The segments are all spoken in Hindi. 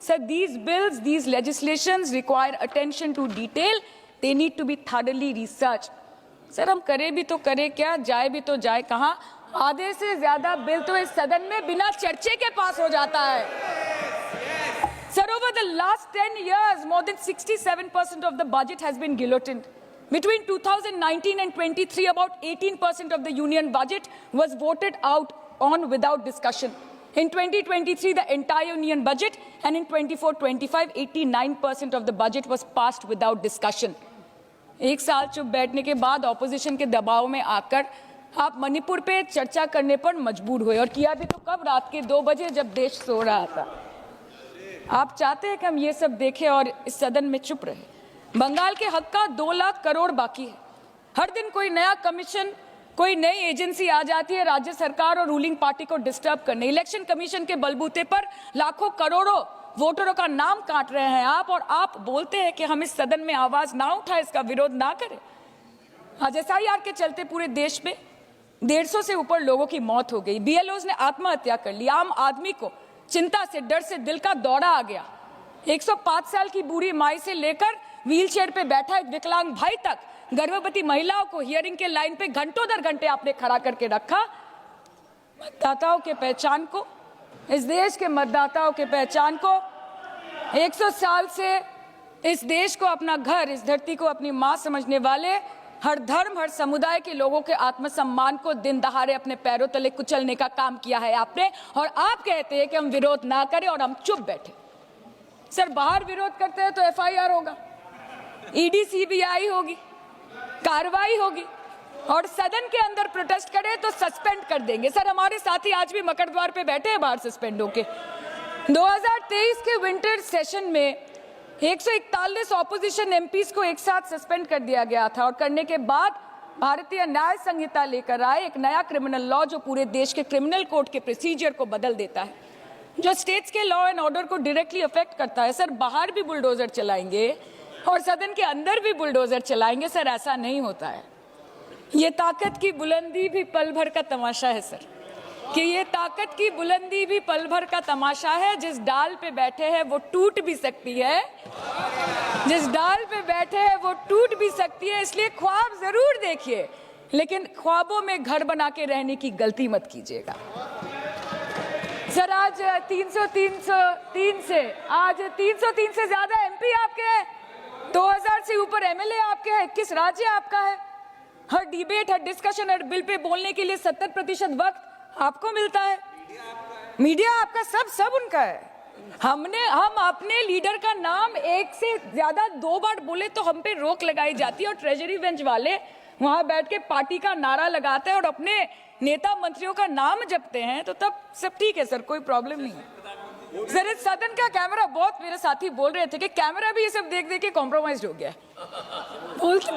Sir, these bills, these legislations require attention to detail. They need to be thoroughly researched. Sir हम करें भी तो करें क्या, जाए भी तो जाए कहाँ? आधे से ज्यादा बिल तो इस सदन में बिना चर्चे के पास हो जाता है। Sir, over the last 10 years, more than 67% of the budget has been guillotined. Between 2019 and 23, about 18% of the union budget was voted out on without discussion. In 2023, the entire union budget, and in 24-25, 89% of the budget was passed without discussion. एक साल चुप बैठने के बाद ऑपोजिशन के दबाव में आकर आप मणिपुर पे चर्चा करने पर मजबूर हुए, और किया भी तो कब? रात के 2 बजे जब देश सो रहा था। आप चाहते हैं कि हम ये सब देखें और इस सदन में चुप रहे। बंगाल के हक का 2 लाख करोड़ बाकी है। हर दिन कोई नया कमीशन, कोई नई एजेंसी आ जाती है राज्य सरकार और रूलिंग पार्टी को डिस्टर्ब करने। इलेक्शन कमीशन के बलबूते पर लाखों करोड़ों वोटरों का नाम काट रहे हैं आप, और आप बोलते हैं कि हम इस सदन में आवाज ना उठाए, इसका विरोध ना करें। आज SIR के चलते पूरे देश में 150 से ऊपर लोगों की मौत हो गई। BLOs ने आत्महत्या कर ली। आम आदमी को चिंता से, डर से दिल का दौरा आ गया। 105 साल की बूढ़ी माई से लेकर व्हीलचेयर पे बैठा एक विकलांग भाई तक, गर्भवती महिलाओं को हियरिंग के लाइन पे घंटों दर घंटे आपने खड़ा करके रखा। मतदाताओं के पहचान को, इस देश के मतदाताओं के पहचान को, 100 साल से इस देश को अपना घर, इस धरती को अपनी मां समझने वाले हर धर्म, हर समुदाय के लोगों के आत्मसम्मान को दिन दहाड़े अपने पैरों तले कुचलने का काम किया है आपने, और आप कहते हैं कि हम विरोध ना करें और हम चुप बैठे। सर, बाहर विरोध करते हैं तो FIR होगा, ED CBI होगी, कार्रवाई होगी, और सदन के अंदर प्रोटेस्ट करे तो सस्पेंड कर देंगे। सर, हमारे साथी आज भी मकर द्वार पे बैठे हैं बाहर सस्पेंड होके। 2023 के विंटर सेशन में 141 ऑपोजिशन MPs को एक साथ सस्पेंड कर दिया गया था, और करने के बाद भारतीय न्याय संहिता लेकर आए एक नया क्रिमिनल लॉ जो पूरे देश के क्रिमिनल कोड के प्रोसीजर को बदल देता है, जो स्टेट्स के लॉ एंड ऑर्डर को डायरेक्टली अफेक्ट करता है। सर, बाहर भी बुलडोजर चलाएंगे और सदन के अंदर भी बुलडोजर चलाएंगे। सर, ऐसा नहीं होता है। ये ताकत की बुलंदी भी पल भर का तमाशा है सर, कि ये ताकत की बुलंदी भी पल भर का तमाशा है। जिस डाल पे बैठे हैं वो टूट भी सकती है, जिस डाल पे बैठे हैं वो टूट भी सकती है। इसलिए ख्वाब जरूर देखिए, लेकिन ख्वाबों में घर बना के रहने की गलती मत कीजिएगा। सर, आज 303 से ज्यादा MP आपके हैं, 2000 से ऊपर MLA आपके हैं, 21 राज्य आपका है। हर डिबेट, हर डिस्कशन, हर बिल पे बोलने के लिए 70% वक्त आपको मिलता है। मीडिया आपका, सब उनका है। हम अपने लीडर का नाम एक से ज्यादा 2 बार बोले तो हम पे रोक लगाई जाती है, और ट्रेजरी बेंच वाले वहां बैठ के पार्टी का नारा लगाते हैं और अपने नेता मंत्रियों का नाम जपते हैं, तो तब सब ठीक है सर, कोई प्रॉब्लम नहीं है। सर, इस सदन का कैमरा, बहुत मेरे साथी बोल रहे थे कि कैमरा भी ये सब देख देख के कॉम्प्रोमाइज हो गया है।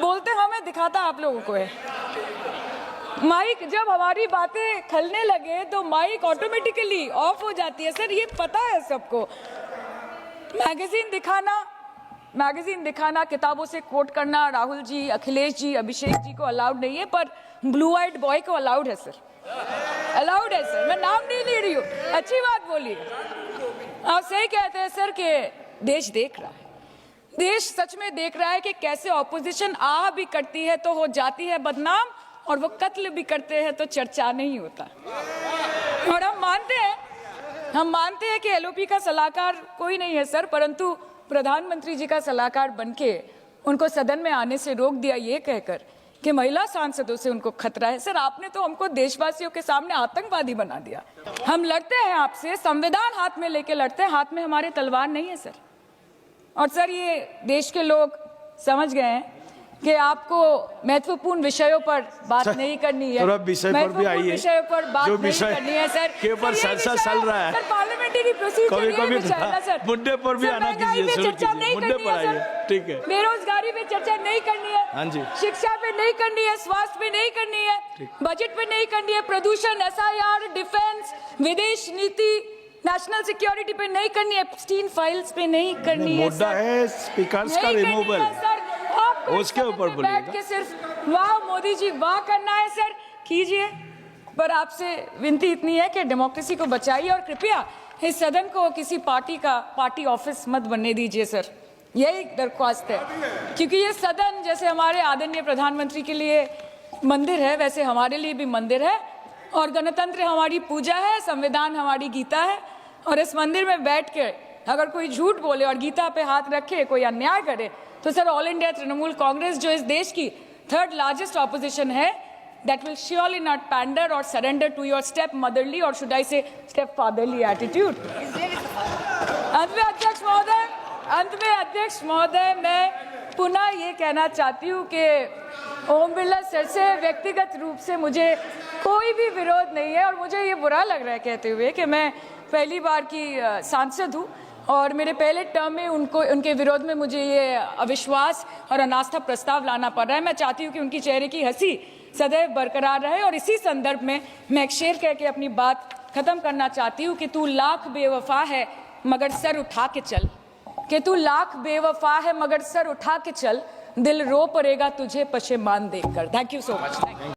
बोलते हमें दिखाता आप लोगों को है। माइक जब हमारी बातें खलने लगे तो माइक ऑटोमेटिकली ऑफ हो जाती है। सर, ये पता है सबको। मैगजीन दिखाना, किताबों से कोट करना राहुल जी, अखिलेश जी, अभिषेक जी को अलाउड नहीं है, पर ब्लू आइड बॉय को अलाउड है सर, अलाउड है सर। मैं नाम नहीं ले रही हूँ, अच्छी बात बोलिए। आप सही कहते हैं सर कि देश देख रहा है, देश सच में देख रहा है कि कैसे ऑपोजिशन आ भी करती है तो हो जाती है बदनाम, और वो कत्ल भी करते हैं तो चर्चा नहीं होता। और हम मानते हैं कि LOP का सलाहकार कोई नहीं है सर, परंतु प्रधानमंत्री जी का सलाहकार बनके उनको सदन में आने से रोक दिया, ये कहकर कि महिला सांसदों से उनको खतरा है। सर, आपने तो हमको देशवासियों के सामने आतंकवादी बना दिया। हम लड़ते हैं आपसे, संविधान हाथ में लेके लड़ते हैं, हाथ में हमारे तलवार नहीं है सर। और सर, ये देश के लोग समझ गए हैं कि आपको महत्वपूर्ण विषयों पर बात नहीं करनी है, महत्वपूर्ण विषयों पर बात नहीं करनी है सर, के ऊपर चर्चा चल रहा है। सर, पार्लियामेंटरी प्रोसीजर ये सर, मुद्दे पर भी आना कीजिए, चर्चा नहीं करनी है सर, ठीक है। बेरोजगारी पे चर्चा नहीं करनी है, हाँ जी, शिक्षा पे नहीं करनी है, स्वास्थ्य पे नहीं करनी है, बजट पे नहीं करनी है, प्रदूषण, SIR, डिफेंस, विदेश नीति, नेशनल सिक्योरिटी पे नहीं करनी है, 16 फाइल्स पे नहीं करनी है। मुद्दा है स्पीकर्स का रिमूवल, उसके ऊपर बैठ के सिर्फ वाह मोदी जी वाह करना है सर, कीजिए। पर आपसे विनती इतनी है कि डेमोक्रेसी को बचाइए, और कृपया इस सदन को किसी पार्टी ऑफिस मत बनने दीजिए सर, यही दरख्वास्त है। क्योंकि ये सदन जैसे हमारे आदरणीय प्रधानमंत्री के लिए मंदिर है, वैसे हमारे लिए भी मंदिर है, और गणतंत्र हमारी पूजा है, संविधान हमारी गीता है। और इस मंदिर में बैठ के अगर कोई झूठ बोले और गीता पे हाथ रखे, कोई अन्याय करे, तो sir all India Trinamool Congress जो इस देश की 3rd लार्जेस्ट ऑपोजिशन है, that will surely not pander or surrender to your step motherly, or should I say step fatherly attitude. अंत में अध्यक्ष महोदय मैं पुनः ये कहना चाहती हूँ कि ओम बिरला सर से व्यक्तिगत रूप से मुझे कोई भी विरोध नहीं है, और मुझे ये बुरा लग रहा है कहते हुए कि मैं पहली बार की सांसद हूँ और मेरे पहले टर्म में उनके विरोध में मुझे ये अविश्वास और अनास्था प्रस्ताव लाना पड़ रहा है। मैं चाहती हूँ कि उनकी चेहरे की हंसी सदैव बरकरार रहे। और इसी संदर्भ में मैं एक शेर कह के अपनी बात खत्म करना चाहती हूँ कि तू लाख बेवफा है मगर सर उठा के चल, कि तू लाख बेवफा है मगर सर उठा के चल, दिल रो पड़ेगा तुझे पशेमान देखकर। Thank you so much.